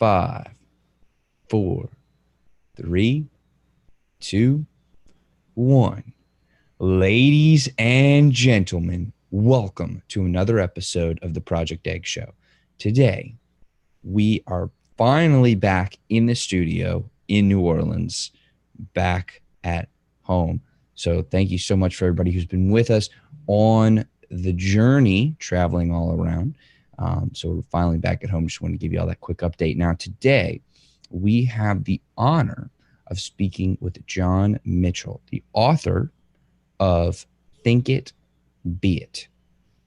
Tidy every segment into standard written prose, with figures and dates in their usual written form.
5, 4, 3, 2, 1. Ladies and gentlemen, welcome to another episode of the Project Egg Show. Today, we are finally back in the studio in New Orleans, back at home. So thank you so much for everybody who's been with us on the journey, traveling all around. So we're finally back at home. Just want to give you all that quick update. Now, today, we have the honor of speaking with John Mitchell, the author of Think It, Be It.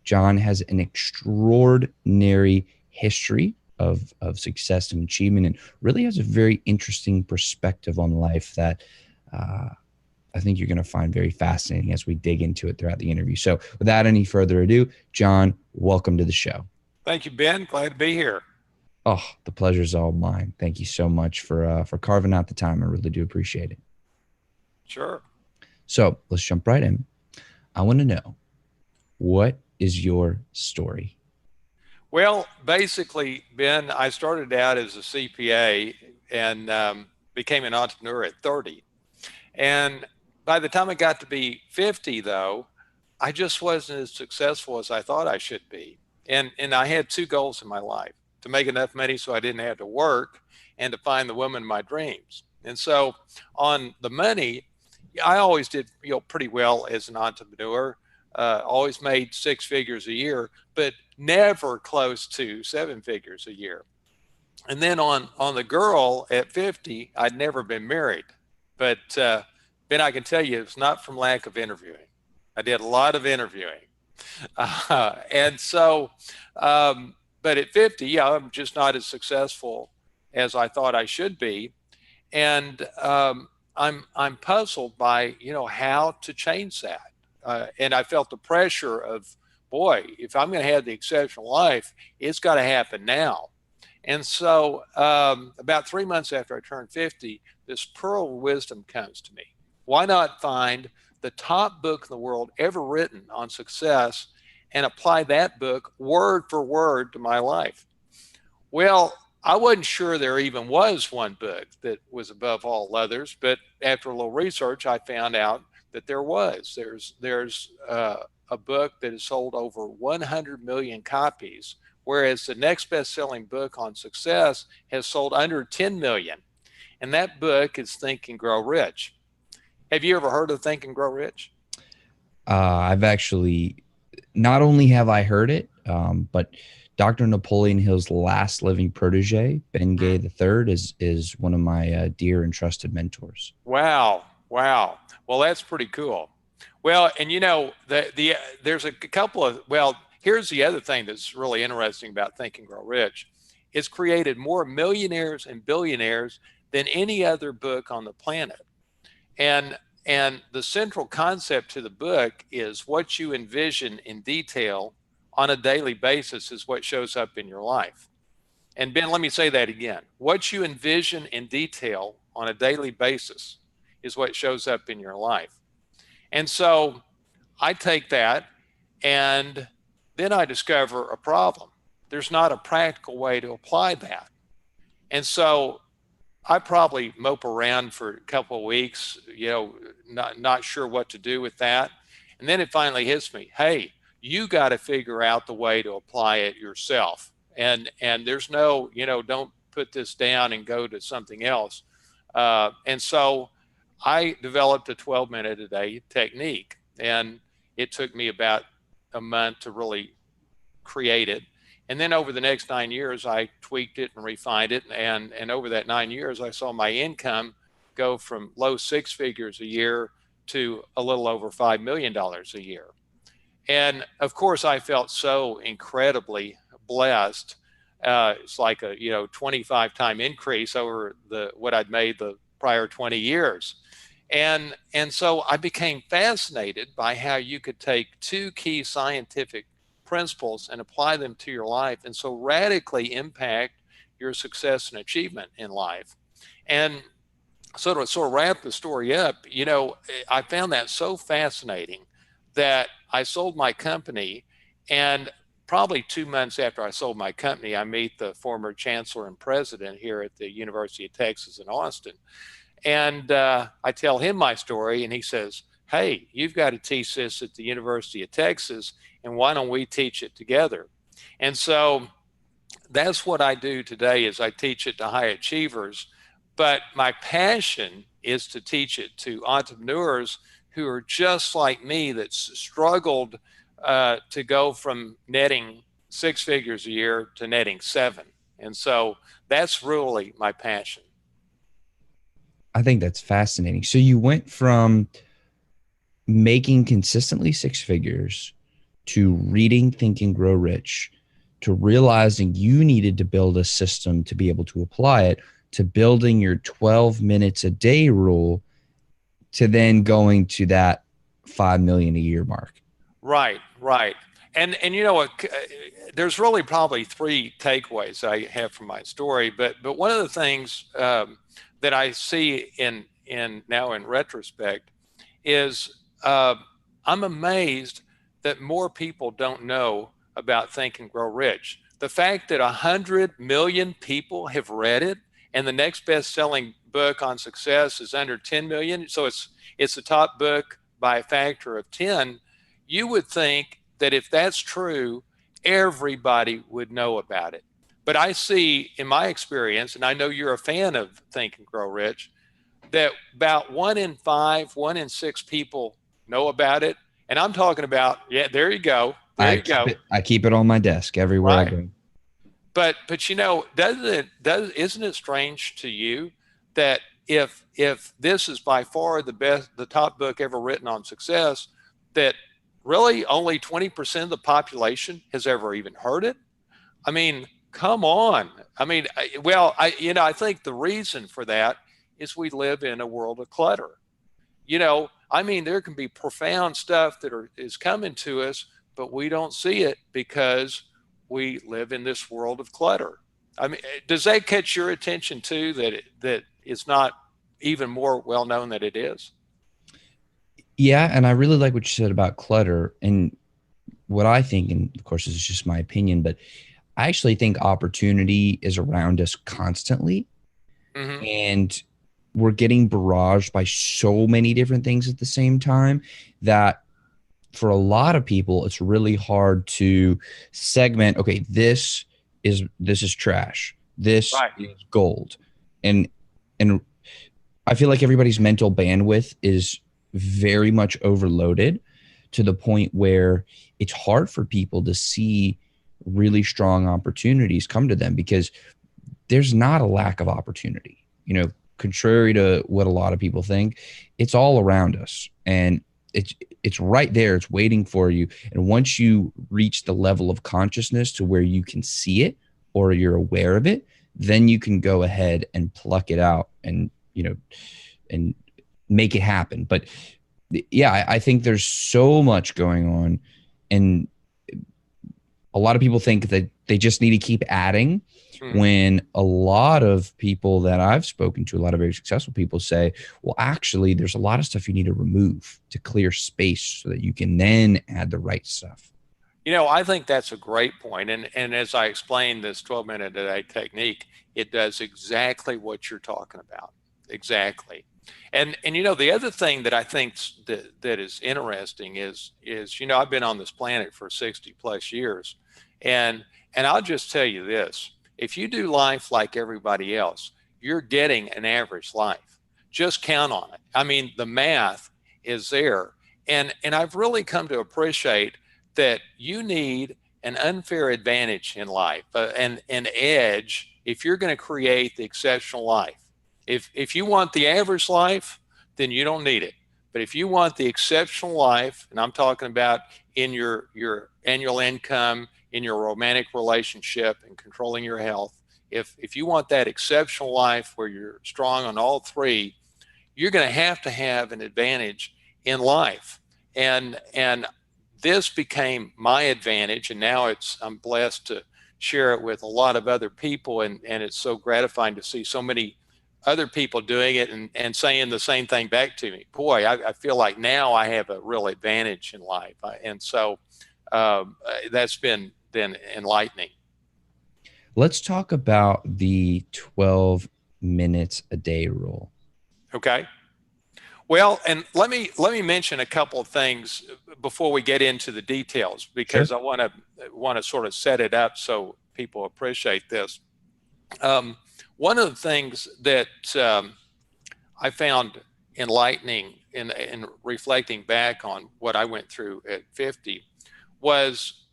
John has an extraordinary history of success and achievement, and really has a very interesting perspective on life that I think you're going to find very fascinating as we dig into it throughout the interview. So without any further ado, John, welcome to the show. Thank you, Ben. Glad to be here. Oh, the pleasure's all mine. Thank you so much for carving out the time. I really do appreciate it. Sure. So let's jump right in. I want to know, what is your story? Well, basically, Ben, I started out as a CPA and became an entrepreneur at 30. And by the time I got to be 50, though, I just wasn't as successful as I thought I should be. And I had two goals in my life: to make enough money so I didn't have to work, and to find the woman of my dreams. And so on the money, I always did pretty well as an entrepreneur. Always made six figures a year, but never close to seven figures a year. And then on the girl at 50, I'd never been married. But Ben, I can tell you, it's not from lack of interviewing. I did a lot of interviewing. And so, but at 50, yeah, I'm just not as successful as I thought I should be. And I'm puzzled by, how to change that. And I felt the pressure of, boy, if I'm going to have the exceptional life, it's got to happen now. And so about 3 months after I turned 50, this pearl of wisdom comes to me. Why not find the top book in the world ever written on success and apply that book word for word to my life? Well, I wasn't sure there even was one book that was above all others, but after a little research, I found out that there was. There's a book that has sold over 100 million copies, whereas the next best-selling book on success has sold under 10 million. And that book is Think and Grow Rich. Have you ever heard of Think and Grow Rich? I've actually, not only have I heard it, but Dr. Napoleon Hill's last living protege, Ben Gay III, is one of my dear and trusted mentors. Wow. Well, that's pretty cool. Well, and there's a couple of, here's the other thing that's really interesting about Think and Grow Rich. It's created more millionaires and billionaires than any other book on the planet. And the central concept to the book is what you envision in detail on a daily basis is what shows up in your life. And Ben, let me say that again. What you envision in detail on a daily basis is what shows up in your life. And so I take that, and then I discover a problem. There's not a practical way to apply that. And so I probably mope around for a couple of weeks, not sure what to do with that. And then it finally hits me, hey, you got to figure out the way to apply it yourself. And there's no, don't put this down and go to something else. And so I developed a 12-minute a day technique, and it took me about a month to really create it. And then over the next 9 years, I tweaked it and refined it. And over that 9 years, I saw my income go from low six figures a year to a little over $5 million a year. And of course, I felt so incredibly blessed. It's like a 25-time increase over what I'd made the prior 20 years. And so I became fascinated by how you could take two key scientific principles and apply them to your life, and so radically impact your success and achievement in life. And so to sort of wrap the story up, I found that so fascinating that I sold my company, and probably 2 months after I sold my company, I meet the former chancellor and president here at the University of Texas in Austin. And I tell him my story, and he says, "Hey, you've got to teach this at the University of Texas, and why don't we teach it together?" And so that's what I do today is I teach it to high achievers, but my passion is to teach it to entrepreneurs who are just like me that struggled to go from netting 6 figures a year to netting seven. And so that's really my passion. I think that's fascinating. So you went from making consistently 6 figures to reading Think and Grow Rich to realizing you needed to build a system to be able to apply it to building your 12 minutes a day rule to then going to that 5 million a year mark. Right, right. And you know what? There's really probably three takeaways I have from my story, but one of the things that I see in now in retrospect is I'm amazed that more people don't know about Think and Grow Rich. The fact that 100 million people have read it, and the next best-selling book on success is under 10 million, so it's the top book by a factor of 10. You would think that if that's true, everybody would know about it. But I see in my experience, and I know you're a fan of Think and Grow Rich, that about 1 in 5, 1 in 6 people know about it. And I'm talking about, yeah, there you go. There I you keep go. it I keep it on my desk everywhere I Right. go. But you know, isn't it strange to you that if this is by far the top book ever written on success, that really only 20% of the population has ever even heard it? I mean, come on. I mean, I think the reason for that is we live in a world of clutter. I mean, there can be profound stuff is coming to us, but we don't see it because we live in this world of clutter. I mean, does that catch your attention too? That it's not even more well known that it is. Yeah, and I really like what you said about clutter and what I think, and of course, this is just my opinion, but I actually think opportunity is around us constantly. Hmm. And we're getting barraged by so many different things at the same time that for a lot of people, it's really hard to segment, okay, this is trash. This Right. is gold. And I feel like everybody's mental bandwidth is very much overloaded to the point where it's hard for people to see really strong opportunities come to them because there's not a lack of opportunity. Contrary to what a lot of people think, it's all around us and it's right there. It's waiting for you. And once you reach the level of consciousness to where you can see it or you're aware of it, then you can go ahead and pluck it out and make it happen. But yeah, I think there's so much going on, and a lot of people think that they just need to keep adding, Hmm. when a lot of people that I've spoken to, a lot of very successful people say, well, actually, there's a lot of stuff you need to remove to clear space so that you can then add the right stuff. I think that's a great point. And as I explained this 12-minute a day technique, it does exactly what you're talking about. Exactly. And the other thing that I think that is interesting is I've been on this planet for 60 plus years, and I'll just tell you this: if you do life like everybody else, you're getting an average life. Just count on it. I mean, the math is there, and I've really come to appreciate that you need an unfair advantage in life, and an edge if you're going to create the exceptional life. If you want the average life, then you don't need it. But if you want the exceptional life, and I'm talking about in your annual income, in your romantic relationship, and controlling your health, if you want that exceptional life where you're strong on all three, you're going to have an advantage in life. And this became my advantage, and now I'm blessed to share it with a lot of other people, and it's so gratifying to see so many other people doing it and saying the same thing back to me. Boy, I feel like now I have a real advantage in life, and so that's been than enlightening. Let's talk about the 12 minutes a day rule. Okay. Well, and let me mention a couple of things before we get into the details, Sure. because I want to sort of set it up so people appreciate this. One of the things that I found enlightening in reflecting back on what I went through at 50 was,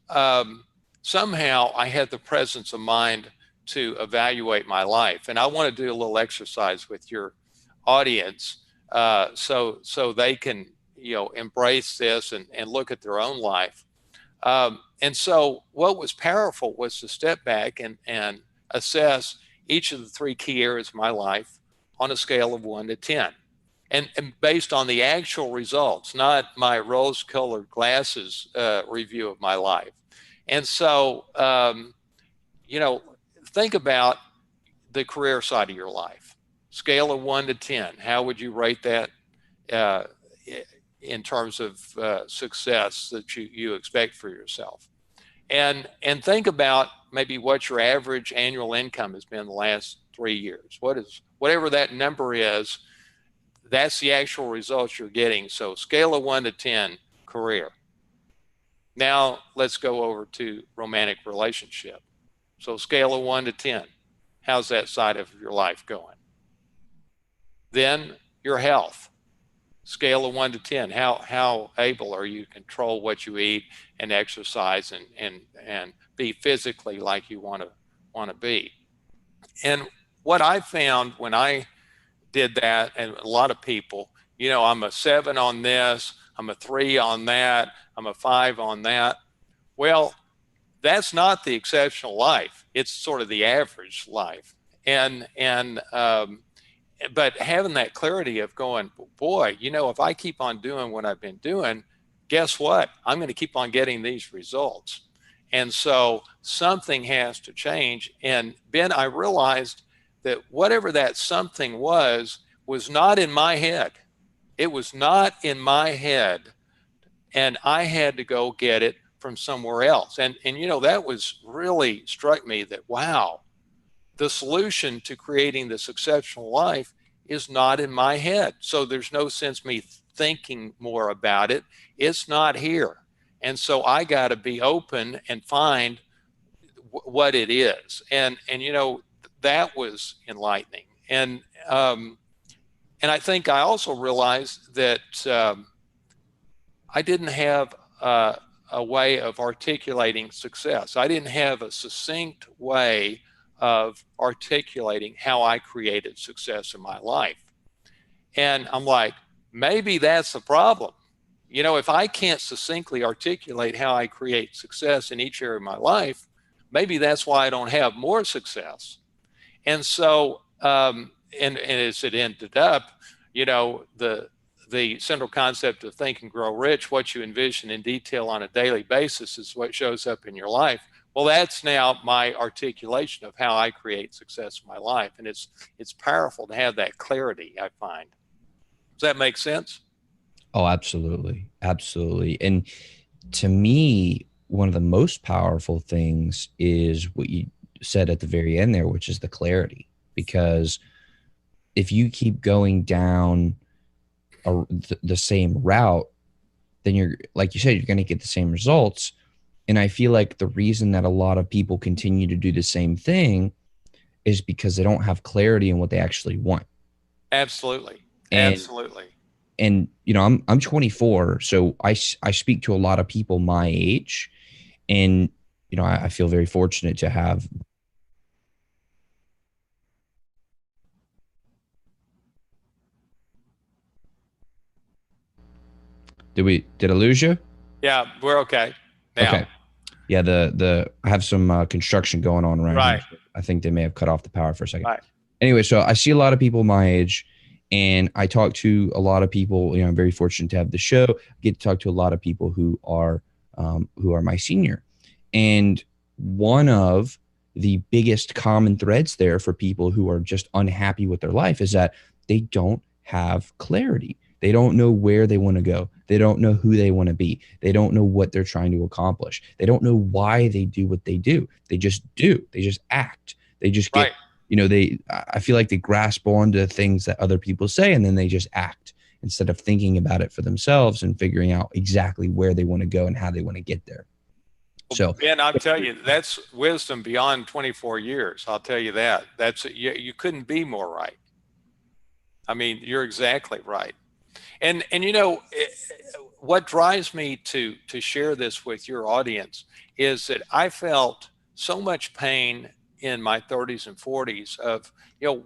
somehow I had the presence of mind to evaluate my life. And I want to do a little exercise with your audience, so they can, embrace this and look at their own life. And so what was powerful was to step back and assess each of the three key areas of my life on a scale of 1 to 10. And based on the actual results, not my rose-colored glasses review of my life. And so, think about the career side of your life. Scale of 1 to 10, how would you rate that uh, in terms of success that you expect for yourself? And think about maybe what your average annual income has been the last 3 years. Whatever that number is, that's the actual results you're getting. So scale of 1 to 10, career. Now let's go over to romantic relationship. So scale of 1 to 10, how's that side of your life going? Then your health. Scale of 1 to 10, how able are you to control what you eat and exercise and be physically like you want to be? And what I found when I did that, and a lot of people, I'm a 7 on this, I'm a 3 on that, I'm a 5 on that. Well, that's not the exceptional life. It's sort of the average life. But having that clarity of going, boy, if I keep on doing what I've been doing, guess what? I'm going to keep on getting these results. And so something has to change. And Ben, I realized that whatever that something was not in my head. It was not in my head. And I had to go get it from somewhere else. And that was really struck me that, wow, the solution to creating this exceptional life is not in my head. So there's no sense me thinking more about it. It's not here. And so I got to be open and find what it is. And that was enlightening. And I think I also realized that I didn't have a way of articulating success. I didn't have a succinct way of articulating how I created success in my life. And I'm like, maybe that's the problem. If I can't succinctly articulate how I create success in each area of my life, maybe that's why I don't have more success. And so, and as it ended up, the central concept of Think and Grow Rich, what you envision in detail on a daily basis is what shows up in your life. Well, that's now my articulation of how I create success in my life. And it's powerful to have that clarity, I find. Does that make sense? Oh, absolutely. Absolutely. And to me, one of the most powerful things is what you said at the very end there, which is the clarity. Because if you keep going down the same route, then you're, like you said, you're going to get the same results. And I feel like the reason that a lot of people continue to do the same thing is because they don't have clarity in what they actually want. Absolutely. And Absolutely. and I'm 24, so I speak to a lot of people my age, and I feel very fortunate to have. Did I lose you? Yeah, we're okay now. Okay. Yeah, the I have some construction going on around here. Right. So I think they may have cut off the power for a second. Right. Anyway, so I see a lot of people my age, and I talk to a lot of people. I'm very fortunate to have the show. I get to talk to a lot of people who are my senior, and one of the biggest common threads there for people who are just unhappy with their life is that they don't have clarity. They don't know where they want to go. They don't know who they want to be. They don't know what they're trying to accomplish. They don't know why they do what they do. They just do. They just act. They just get, Right. I feel like they grasp onto things that other people say, and then they just act instead of thinking about it for themselves and figuring out exactly where they want to go and how they want to get there. So, Ben, I'll tell you, that's wisdom beyond 24 years. I'll tell you that. You couldn't be more right. I mean, you're exactly right. And what drives me to share this with your audience is that I felt so much pain in my 30s and 40s of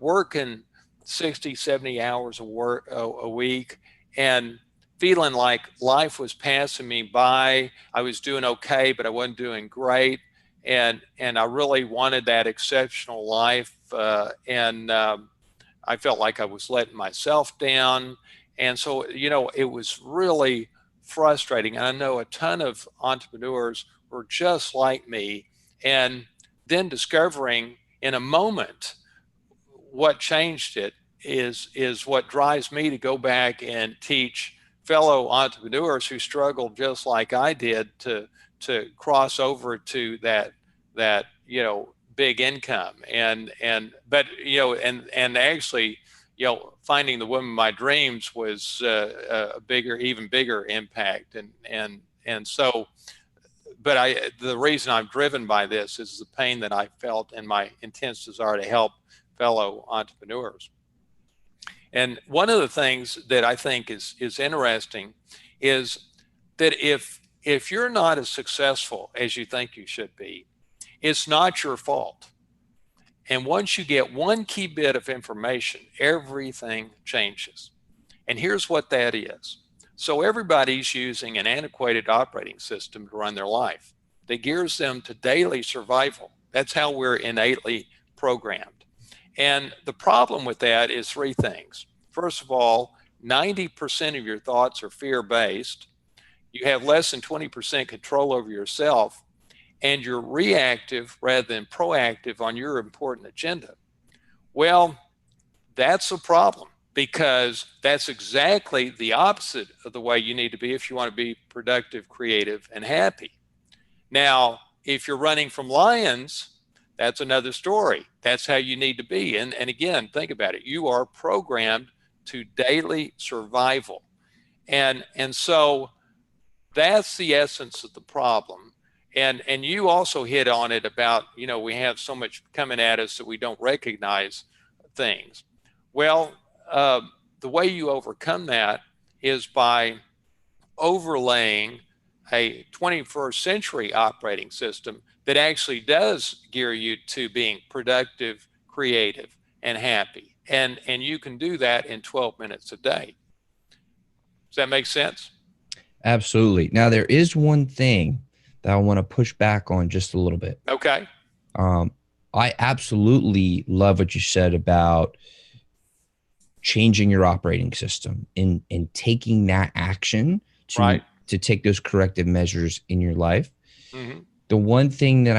working 60, 70 hours of work a week, and feeling like life was passing me by. I was doing okay, but I wasn't doing great, and I really wanted that exceptional life, and I felt like I was letting myself down. And so, it was really frustrating. And I know a ton of entrepreneurs were just like me. And then discovering in a moment what changed it is what drives me to go back and teach fellow entrepreneurs who struggled just like I did to cross over to that big income. And actually, finding the woman of my dreams was a even bigger impact. And so, but the reason I'm driven by this is the pain that I felt and my intense desire to help fellow entrepreneurs. And one of the things that I think is interesting is that if you're not as successful as you think you should be, it's not your fault. And once you get one key bit of information, everything changes. And here's what that is. So everybody's using an antiquated operating system to run their life that gears them to daily survival. That's how we're innately programmed. And the problem with that is three things. First of all, 90% of your thoughts are fear-based. You have less than 20% control over yourself, and you're reactive rather than proactive on your important agenda. Well, that's a problem, because that's exactly the opposite of the way you need to be if you want to be productive, creative, and happy. Now, if you're running from lions, that's another story. That's how you need to be. And again, think about it. You are programmed to daily survival. And so that's the essence of the problem. And you also hit on it about, we have so much coming at us that we don't recognize things. Well, the way you overcome that is by overlaying a 21st century operating system that actually does gear you to being productive, creative, and happy. And you can do that in 12 minutes a day. Does that make sense? absolutely. Now, there is one thing that I want to push back on just a little bit. Okay. Um, I absolutely love what you said about changing your operating system and taking that action to Right. to take those corrective measures in your life. Mm-hmm. The one thing that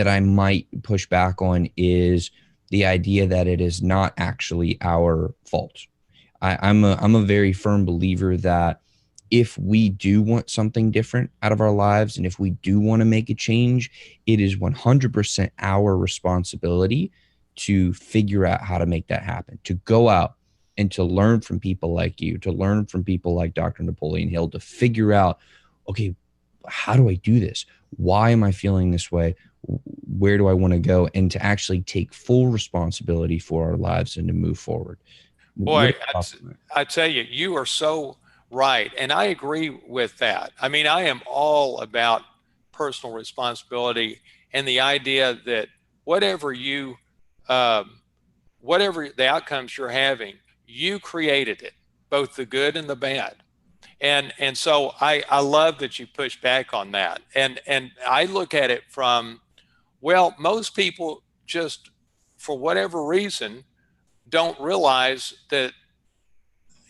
I might push back on is the idea that it is not actually our fault. I'm a very firm believer that if we do want something different out of our lives, and if we do want to make a change, it is 100% our responsibility to figure out how to make that happen, to go out and to learn from people like you, to learn from people like Dr. Napoleon Hill, to figure out, okay, how do I do this? Why am I feeling this way? Where do I want to go? And to actually take full responsibility for our lives and to move forward. What Boy, are your thoughts on that? I tell you, you are so right. And I agree with that. I mean, I am all about personal responsibility and the idea that whatever you, um, whatever the outcomes you're having, you created it, both the good and the bad. And so I love that you push back on that. And I look at it from, well, most people just, for whatever reason, don't realize that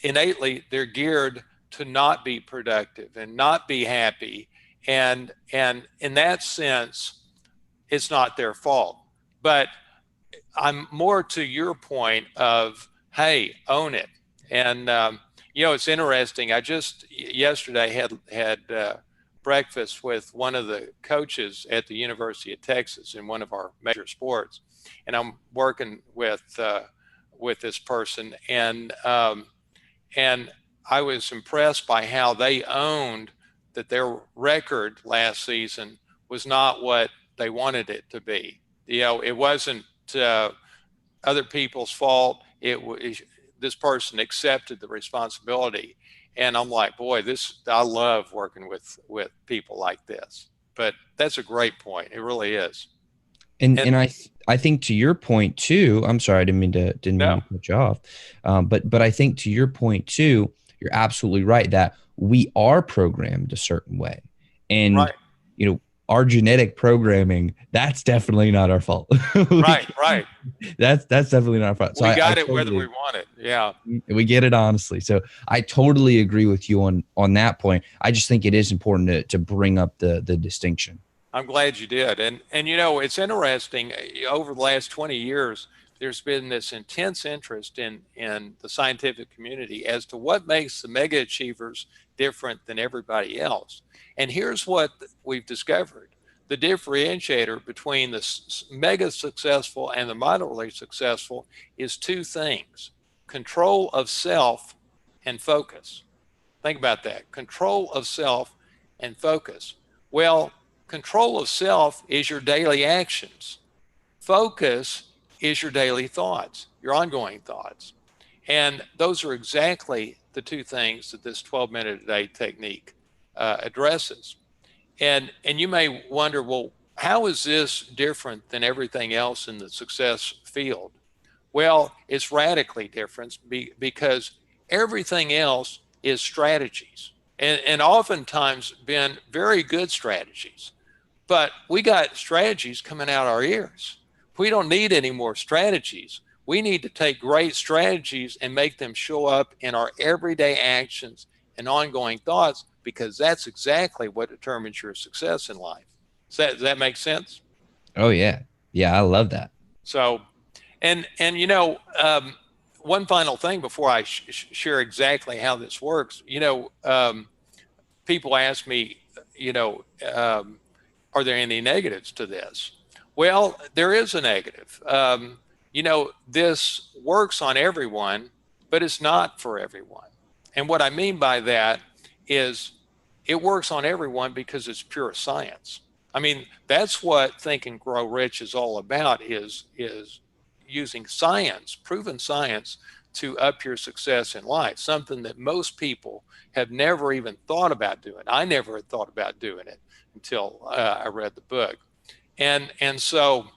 innately they're geared to not be productive and not be happy. And in that sense, it's not their fault. But I'm more to your point of, hey, own it. And It's interesting. I just yesterday had breakfast with one of the coaches at the University of Texas in one of our major sports, and I'm working with this person, and I was impressed by how they owned that their record last season was not what they wanted it to be. It wasn't other people's fault. It was this person accepted the responsibility, and I'm like, boy, I love working with people like this. But that's a great point. It really is. And And I think to your point too. I'm sorry, I didn't mean no, to cut you off. But I think to your point too, you're absolutely right that we are programmed a certain way, and right, our genetic programming, that's definitely not our fault. right, right. That's definitely not our fault. So We I got it whether we totally, want it. Yeah. we get it honestly. So I totally agree with you on that point. I just think it is important to bring up the distinction. I'm glad you did. And it's interesting. Over the last 20 years, there's been this intense interest in the scientific community as to what makes the mega achievers different than everybody else. And here's what we've discovered. The differentiator between the mega successful and the moderately successful is two things: control of self and focus. Think about that: control of self and focus. Well, control of self is your daily actions. Focus is your daily thoughts, your ongoing thoughts. And those are exactly the two things that this 12-minute a day technique addresses. And you may wonder, well, how is this different than everything else in the success field? Well, it's radically different because everything else is strategies, and oftentimes been very good strategies. But we got strategies coming out our ears. We don't need any more strategies. We need to take great strategies and make them show up in our everyday actions and ongoing thoughts, because that's exactly what determines your success in life. Does that make sense? Oh yeah. Yeah, I love that. So, and one final thing before I share exactly how this works. People ask me, are there any negatives to this? Well, there is a negative. This works on everyone, but it's not for everyone. And what I mean by that is it works on everyone because it's pure science. I mean, that's what Think and Grow Rich is all about, is using science, proven science, to up your success in life, something that most people have never even thought about doing. I never had thought about doing it until I read the book. And so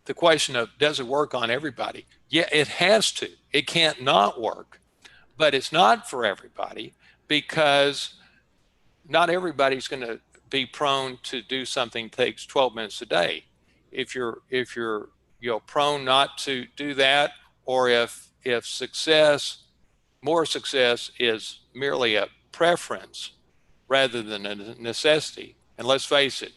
the question of, does it work on everybody? Yeah, it has to. It can't not work. But it's not for everybody, because not everybody's going to be prone to do something that takes 12 minutes a day. If you're prone not to do that, or if more success is merely a preference rather than a necessity. And let's face it,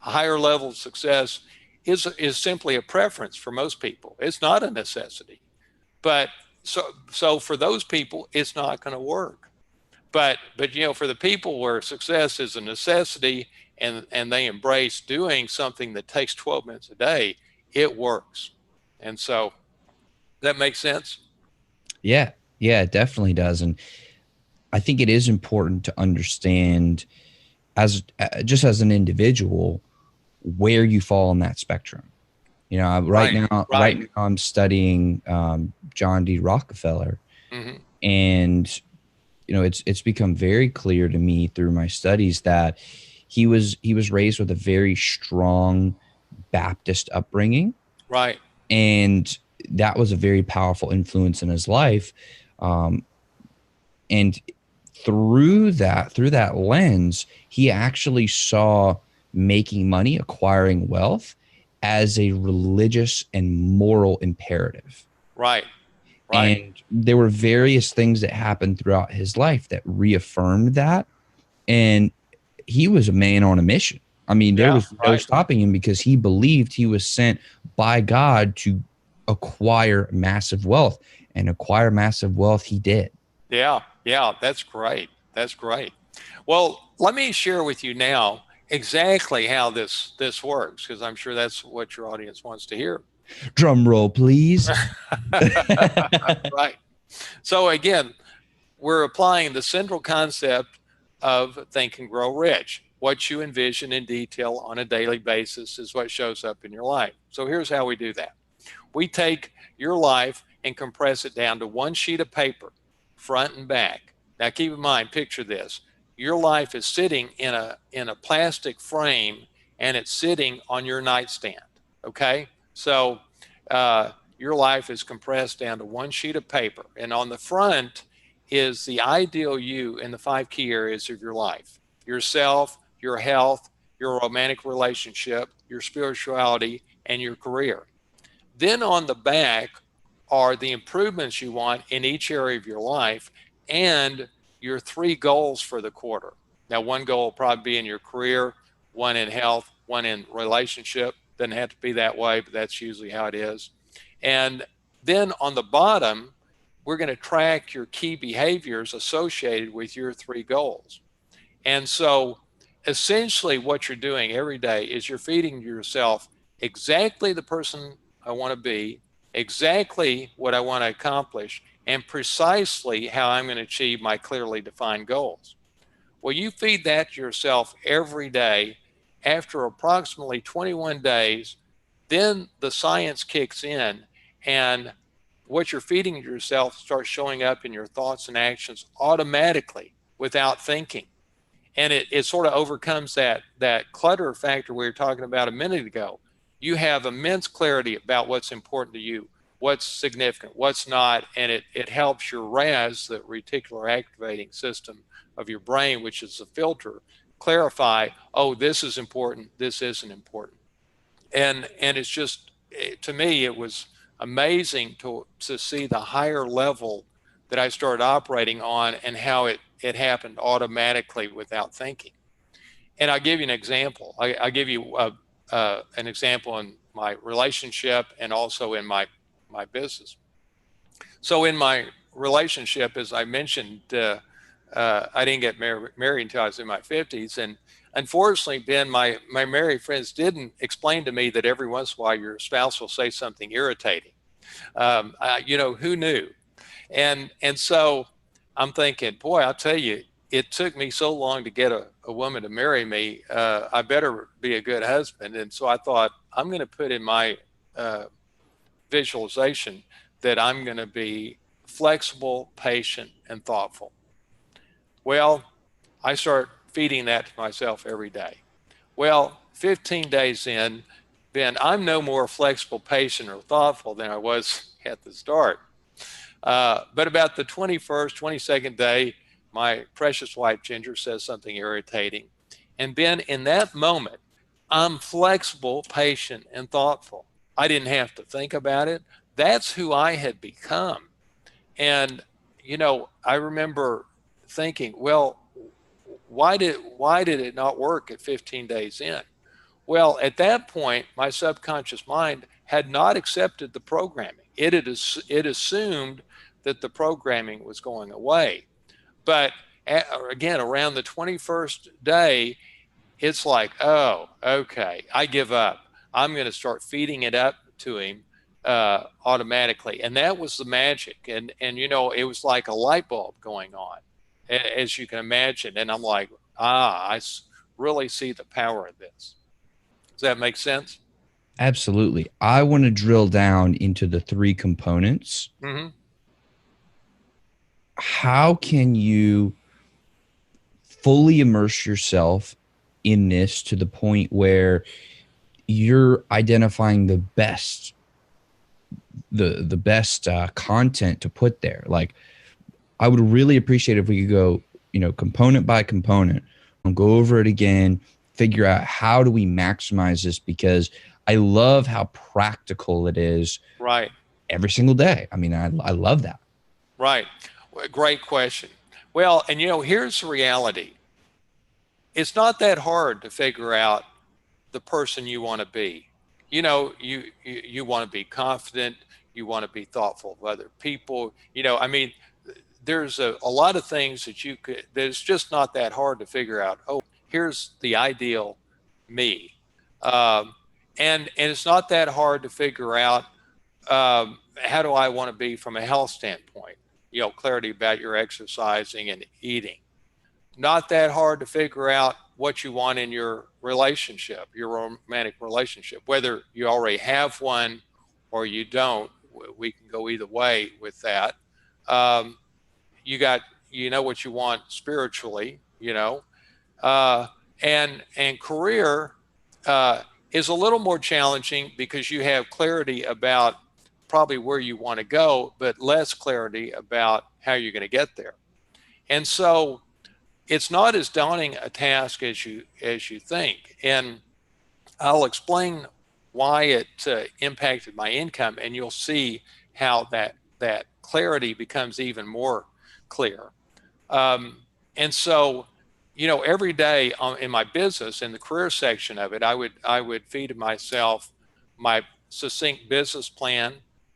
a higher level of success is simply a preference for most people. It's not a necessity. But so for those people, it's not going to work. But for the people where success is a necessity, and they embrace doing something that takes 12 minutes a day, it works. And so that makes sense. Yeah. Yeah, it definitely does. And I think it is important to understand, as just as an individual, where you fall on that spectrum. Right Right, now, right. I'm studying John D Rockefeller, Hmm. and it's become very clear to me through my studies that he was raised with a very strong Baptist upbringing, Right, and that was a very powerful influence in his life. And through that lens, he actually saw making money, acquiring wealth, as a religious and moral imperative. right, right. And there were various things that happened throughout his life that reaffirmed that. And he was a man on a mission. I mean, there Yeah, was no right. stopping him, because he believed he was sent by God to acquire massive wealth, and acquire massive wealth he did. Yeah, yeah, that's great. That's great. Well, let me share with you now exactly how this works, because I'm sure that's what your audience wants to hear. Drum roll, please. Right. So again, we're applying the central concept of Think and Grow Rich. What you envision in detail on a daily basis is what shows up in your life. So here's how we do that. We take your life and compress it down to one sheet of paper, front and back. Now keep in mind, picture this. Your life is sitting in a plastic frame and it's sitting on your nightstand. Okay? So your life is compressed down to one sheet of paper. And on the front is the ideal you in the five key areas of your life: yourself, your health, your romantic relationship, your spirituality, and your career. Then on the back are the improvements you want in each area of your life and your three goals for the quarter. Now, one goal will probably be in your career, one in health, one in relationship. Doesn't have to be that way, but that's usually how it is. And then on the bottom, we're going to track your key behaviors associated with your three goals. And so essentially, what you're doing every day is you're feeding yourself exactly the person I want to be, exactly what I want to accomplish, and precisely how I'm going to achieve my clearly defined goals. Well, you feed that to yourself every day. After approximately 21 days, then the science kicks in, and what you're feeding yourself starts showing up in your thoughts and actions automatically without thinking. And it sort of overcomes that clutter factor we were talking about a minute ago. You have immense clarity about what's important to you, what's significant, what's not, and it helps your RAS, the reticular activating system of your brain, which is the filter, clarify, oh, this is important, this isn't important. And it's just, to me, it was amazing to see the higher level that I started operating on and how it happened automatically without thinking. And I'll give you an example. I'll give you an example in my relationship and also in my business. So in my relationship, as I mentioned, I didn't get married until I was in my 50s. And unfortunately, Ben, my married friends didn't explain to me that every once in a while your spouse will say something irritating. Who knew? And so I'm thinking, boy, I'll tell you, it took me so long to get a woman to marry me. I better be a good husband. And so I thought, I'm going to put in my uh, visualization that I'm going to be flexible, patient, and thoughtful. Well, I start feeding that to myself every day. Well, 15 days in, Ben, I'm no more flexible, patient, or thoughtful than I was at the start. But about the 21st, 22nd day, my precious wife Ginger says something irritating. And Ben, in that moment, I'm flexible, patient, and thoughtful. I didn't have to think about it. That's who I had become. And, I remember thinking, well, why did it not work at 15 days in? Well, at that point, my subconscious mind had not accepted the programming. It assumed that the programming was going away. But again, around the 21st day, it's like, oh, okay, I give up. I'm going to start feeding it up to him automatically. And that was the magic. And it was like a light bulb going on, as you can imagine. And I'm like, I really see the power of this. Does that make sense? Absolutely. I want to drill down into the three components. Mm-hmm. How can you fully immerse yourself in this to the point where you're identifying the best content to put there? Like, I would really appreciate if we could go, component by component and go over it again, figure out how do we maximize this, because I love how practical it is Right, every single day. I mean, I love that. right. Great question. Well, and here's the reality. It's not that hard to figure out the person you want to be. You want to be confident, you want to be thoughtful of other people. I mean, there's a lot of things that that it's just not that hard to figure out. Oh, here's the ideal me. Um, and it's not that hard to figure out, how do I want to be from a health standpoint? Clarity about your exercising and eating. Not that hard to figure out what you want in your relationship, your romantic relationship, whether you already have one or you don't. We can go either way with that. Um, you got, what you want spiritually, uh, and career uh, is a little more challenging because you have clarity about probably where you want to go, but less clarity about how you're going to get there. And so it's not as daunting a task as you think. And I'll explain why it impacted my income, and you'll see how that clarity becomes even more clear. Um, and so, every day in my business, in the career section of it, I would feed myself my succinct business plan,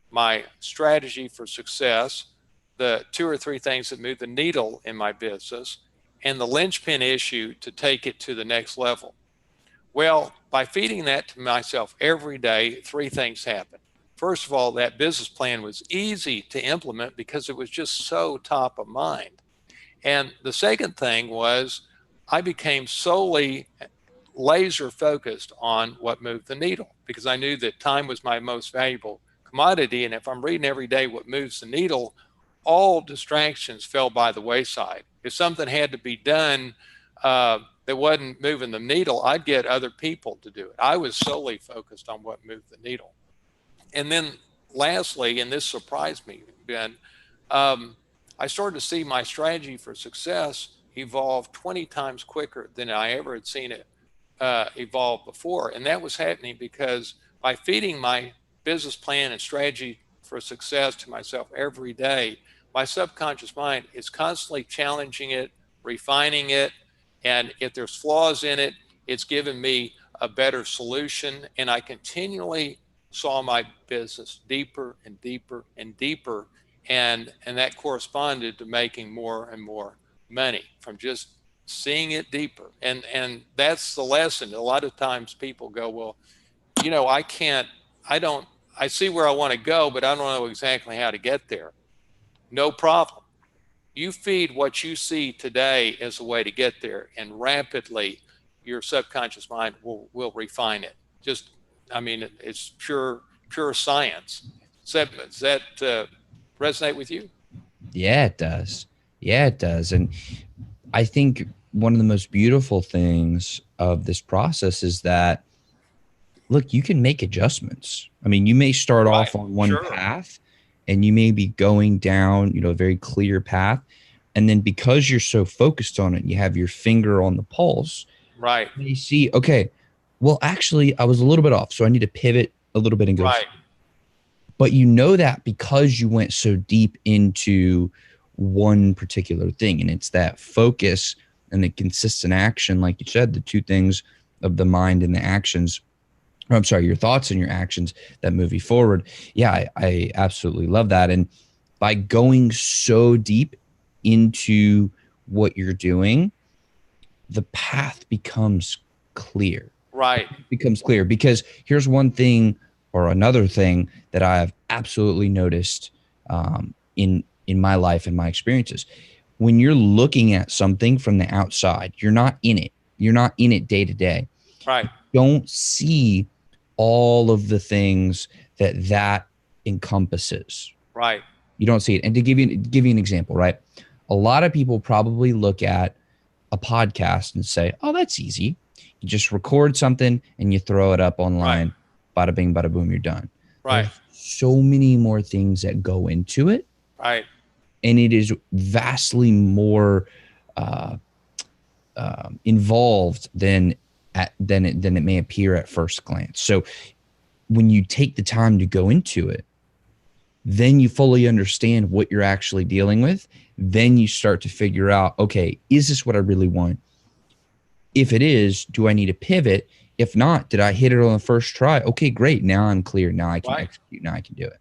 my strategy for success, the two or three things that move the needle in my business, and the linchpin issue to take it to the next level. Well, by feeding that to myself every day, three things happen. First of all, that business plan was easy to implement because it was just so top of mind. And the second thing was I became solely laser focused on what moved the needle because I knew that time was my most valuable commodity. And if I'm reading every day what moves the needle, all distractions fell by the wayside. If something had to be done that wasn't moving the needle, I'd get other people to do it. I was solely focused on what moved the needle. And then lastly, and this surprised me, Ben, um, I started to see my strategy for success evolve 20 times quicker than I ever had seen it evolve before. And that was happening because by feeding my business plan and strategy for success to myself every day, my subconscious mind is constantly challenging it, refining it. And if there's flaws in it, it's given me a better solution. And I continually saw my business deeper and deeper and deeper. And that corresponded to making more and more money from just seeing it deeper. And that's the lesson. A lot of times people go, well, I can't, I don't, I see where I want to go, but I don't know exactly how to get there. No problem. You feed what you see today as a way to get there, and rapidly your subconscious mind will refine it. Just, I mean, it's pure science. Does that resonate with you? Yeah, it does. Yeah, it does. And I think one of the most beautiful things of this process is that, look, you can make adjustments. I mean, you may start Right. off on one Sure. path and you may be going down, a very clear path. And then because you're so focused on it, you have your finger on the pulse, Right. you see, okay, well, actually, I was a little bit off. So I need to pivot a little bit and go. Right. But you know that because you went so deep into one particular thing, and it's that focus and the consistent action, like you said, the two things of the mind and the actions, or I'm sorry, your thoughts and your actions that move you forward. Yeah, I absolutely love that. And by going so deep into what you're doing, the path becomes clear. Right. Becomes clear because here's one thing or another thing that I have absolutely noticed in my life and my experiences. When you're looking at something from the outside, you're not in it. You're not in it day to day. Right. You don't see all of the things that encompasses. Right. You don't see it. And to give you an example, right? A lot of people probably look at a podcast and say, "Oh, that's easy. You just record something and you throw it up online. Bada bing, bada boom, you're done." Right. There's so many more things that go into it, Right. and it is vastly more involved than it may appear at first glance. So when you take the time to go into it, then you fully understand what you're actually dealing with. Then you start to figure out, okay, is this what I really want? If it is, do I need to pivot? If not, did I hit it on the first try? Okay, great. Now I'm clear. Now I can execute. Now I can do it.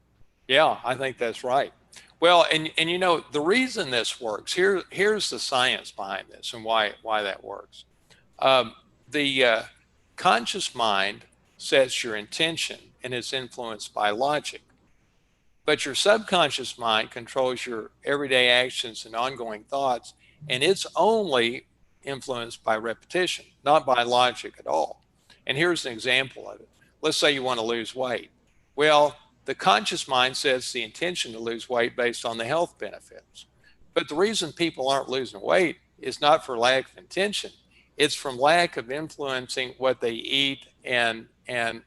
Yeah, I think that's right. Well, and you know the reason this works here's the science behind this and why that works. Um, the conscious mind sets your intention and is influenced by logic, but your subconscious mind controls your everyday actions and ongoing thoughts, and it's only influenced by repetition, not by logic at all. And here's an example of it. Let's say you want to lose weight. Well, the conscious mind sets the intention to lose weight based on the health benefits. But the reason people aren't losing weight is not for lack of intention. It's from lack of influencing what they eat and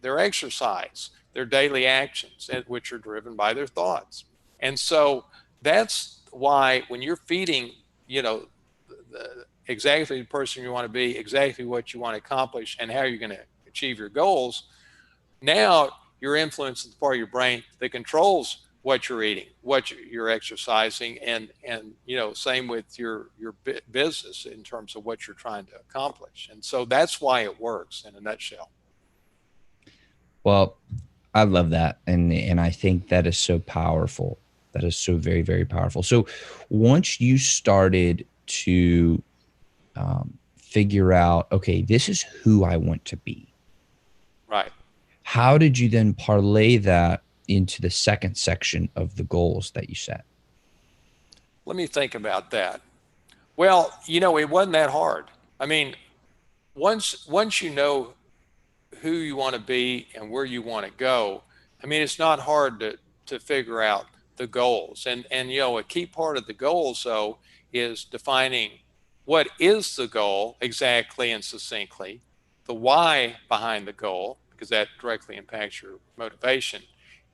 their exercise, their daily actions, which are driven by their thoughts. And so that's why when you're feeding, you know, exactly the person you want to be, exactly what you want to accomplish, and how you're going to achieve your goals, now you're influencing the part of your brain that controls what you're eating, what you're exercising, and you know, same with your business in terms of what you're trying to accomplish. And so that's why it works in a nutshell. Well, I love that, and I think that is so powerful. That is so very, very powerful. So once you started to figure out, okay, this is who I want to be, Right. how did you then parlay that into the second section of the goals that you set? Let me think about that. Well, you know, it wasn't that hard. I mean, once you know who you want to be and where you want to go, I mean, it's not hard to figure out the goals. And you know, a key part of the goals though is defining what is the goal exactly and succinctly, the why behind the goal, because that directly impacts your motivation,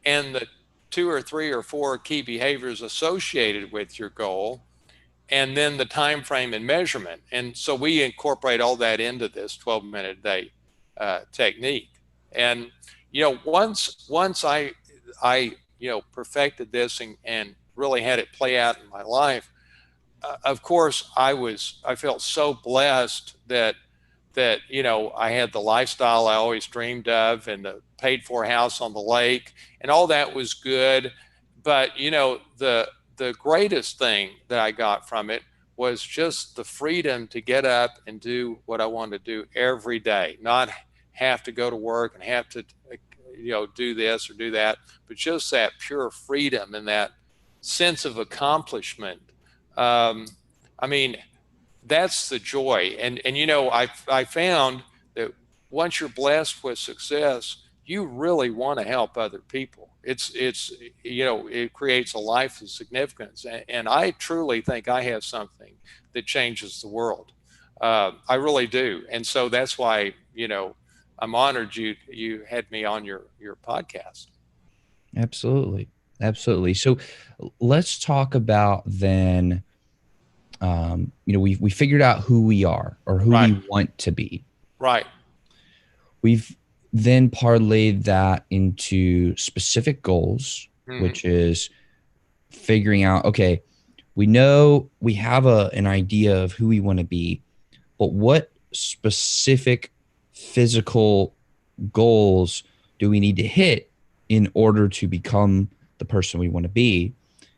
and the two or three or four key behaviors associated with your goal, and then the time frame and measurement. And so we incorporate all that into this 12-minute a day technique. And you know, once I you know perfected this and really had it play out in my life, of course I felt so blessed that you know I had the lifestyle I always dreamed of and the paid for house on the lake and all that was good. But you know, the greatest thing that I got from it was just the freedom to get up and do what I wanted to do every day, not have to go to work and have to you know do this or do that, but just that pure freedom and that sense of accomplishment. um, I mean, that's the joy. And you know, I found that once you're blessed with success, you really want to help other people. It's you know, it creates a life of significance, and I truly think I have something that changes the world. I really do, and so that's why, you know, I'm honored you had me on your podcast. Absolutely. Absolutely. So let's talk about then, you know, we figured out who we are or who Right. we want to be. Right. We've then parlayed that into specific goals, Hmm. which is figuring out, okay, we know we have an idea of who we want to be, but what specific physical goals do we need to hit in order to become the person we want to be?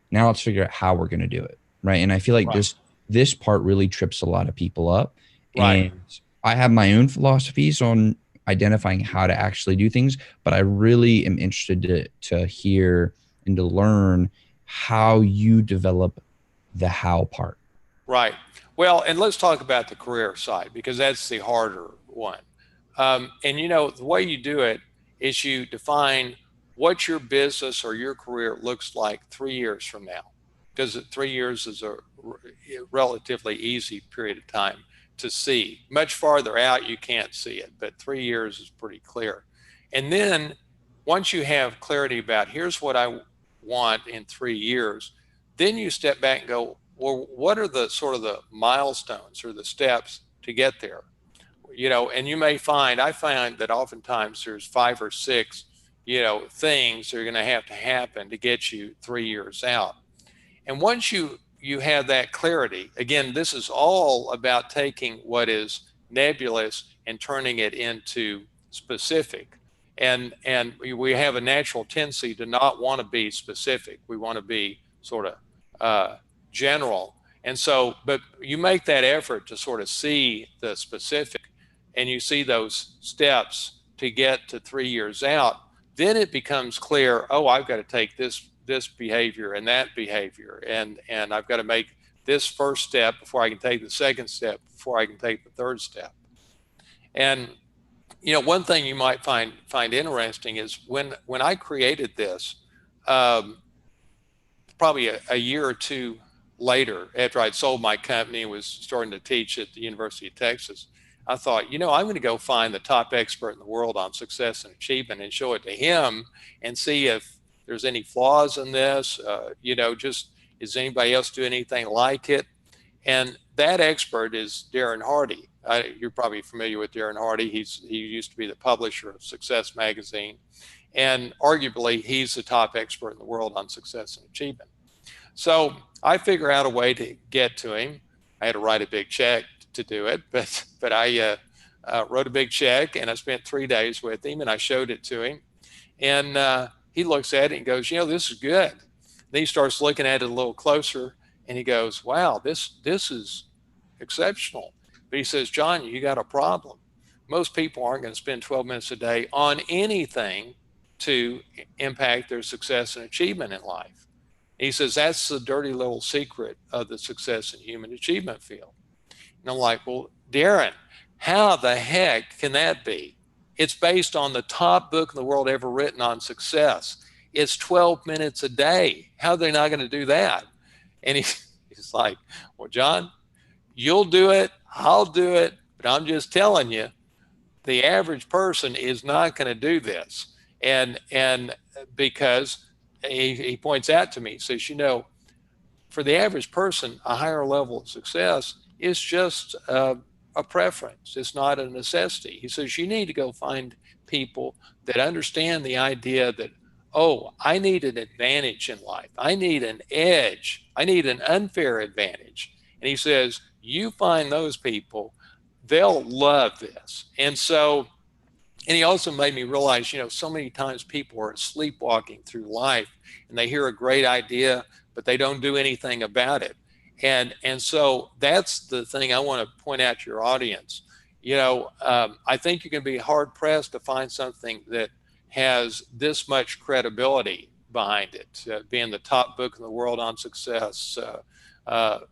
Now let's figure out how we're going to do it, right? And I feel like Right. this part really trips a lot of people up. Right. And I have my own philosophies on identifying how to actually do things, but I really am interested to hear and to learn how you develop the how part. Right. Well, and let's talk about the career side because that's the harder one. And you know, the way you do it is you define what your business or your career looks like 3 years from now, because 3 years is a relatively easy period of time to see. Much farther out, you can't see it, but 3 years is pretty clear. And then once you have clarity about here's what I want in 3 years, then you step back and go, well, what are the sort of the milestones or the steps to get there? You know, and you may find, I find that oftentimes there's five or six, you know, things that are going to happen to get you 3 years out. And once you have that clarity, again, this is all about taking what is nebulous and turning it into specific. And we have a natural tendency to not want to be specific. We want to be sort of general. And so, but you make that effort to sort of see the specific, and you see those steps to get to 3 years out, then it becomes clear, oh, I've got to take this behavior and that behavior, and I've got to make this first step before I can take the second step, before I can take the third step. And one thing you might find interesting is when I created this, um, probably a year or two later, after I'd sold my company and was starting to teach at the University of Texas, I thought, I'm going to go find the top expert in the world on success and achievement and show it to him and see if there's any flaws in this. Just is anybody else do anything like it? And that expert is Darren Hardy. You're probably familiar with Darren Hardy. He used to be the publisher of Success Magazine, and arguably he's the top expert in the world on success and achievement. So I figure out a way to get to him. I had to write a big check to do it, but I wrote a big check, and I spent 3 days with him, and I showed it to him, and he looks at it and goes, this is good. Then he starts looking at it a little closer, and he goes, wow, this is exceptional. But he says, John, you got a problem. Most people aren't going to spend 12 minutes a day on anything to impact their success and achievement in life. He says, that's the dirty little secret of the success and human achievement field. And I'm like, well, Darren, how the heck can that be? It's based on the top book in the world ever written on success. It's 12 minutes a day. How are they not going to do that? And he's like, well, John, you'll do it, I'll do it, but I'm just telling you, the average person is not going to do this. And because he points out to me, he says, for the average person, a higher level of success is just a preference. It's not a necessity. He says, you need to go find people that understand the idea that, oh, I need an advantage in life. I need an edge. I need an unfair advantage. And he says, you find those people, they'll love this. And he also made me realize, so many times people are sleepwalking through life and they hear a great idea, but they don't do anything about it. And so that's the thing I want to point out to your audience. I think you can be hard pressed to find something that has this much credibility behind it, being the top book in the world on success.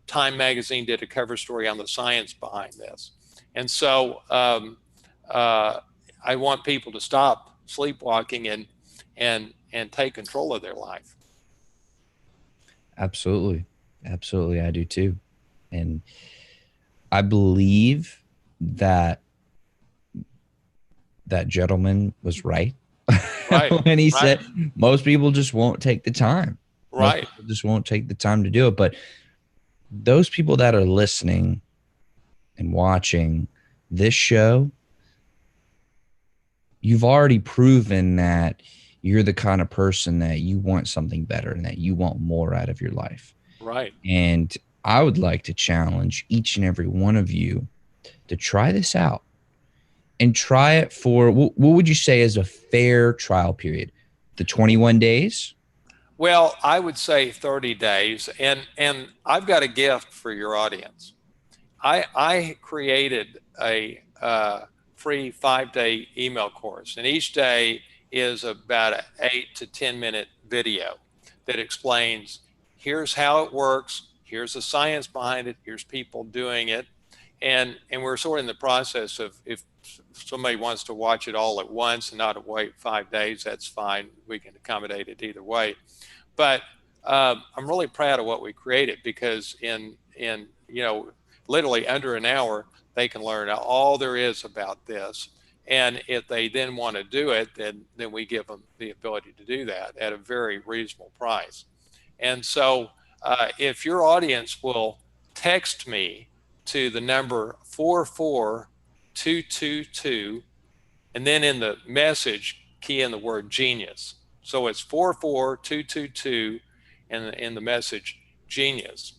Time magazine did a cover story on the science behind this. And so I want people to stop sleepwalking and take control of their life. Absolutely. Absolutely. I do too. And I believe that gentleman was right. Right. When he said most people just won't take the time. Right. Most people just won't take the time to do it. But those people that are listening and watching this show, you've already proven that you're the kind of person that you want something better and that you want more out of your life. Right. And I would like to challenge each and every one of you to try this out and try it for, what would you say is a fair trial period? The 21 days? Well, I would say 30 days. And I've got a gift for your audience. I created a free 5-day email course, and each day is about an 8 to 10 minute video that explains here's how it works, here's the science behind it, here's people doing it, and we're sort of in the process of, if somebody wants to watch it all at once and not wait 5 days, that's fine. We can accommodate it either way. But I'm really proud of what we created, because in literally under an hour, they can learn all there is about this. And if they then want to do it, then we give them the ability to do that at a very reasonable price. And so if your audience will text me to the number 44222, and then in the message, key in the word genius. So it's 44222 and in the message, genius.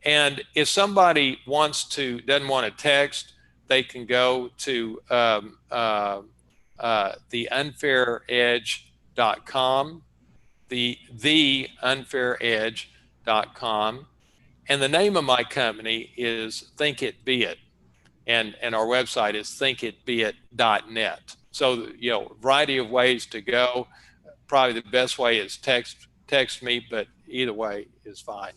And if somebody doesn't want to text, they can go to theunfairedge.com, theunfairedge, thinkitbeit.com. And the name of my company is Think It Be It. And our website is thinkitbeit.net. So, a variety of ways to go. Probably the best way is text me, but either way is fine.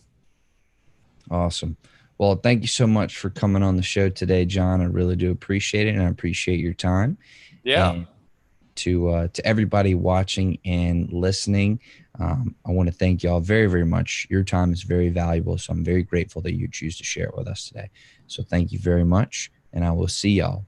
Awesome. Well, thank you so much for coming on the show today, John. I really do appreciate it, and I appreciate your time. Yeah. And to everybody watching and listening, I want to thank y'all very, very much. Your time is very valuable, so I'm very grateful that you choose to share it with us today. So thank you very much, and I will see y'all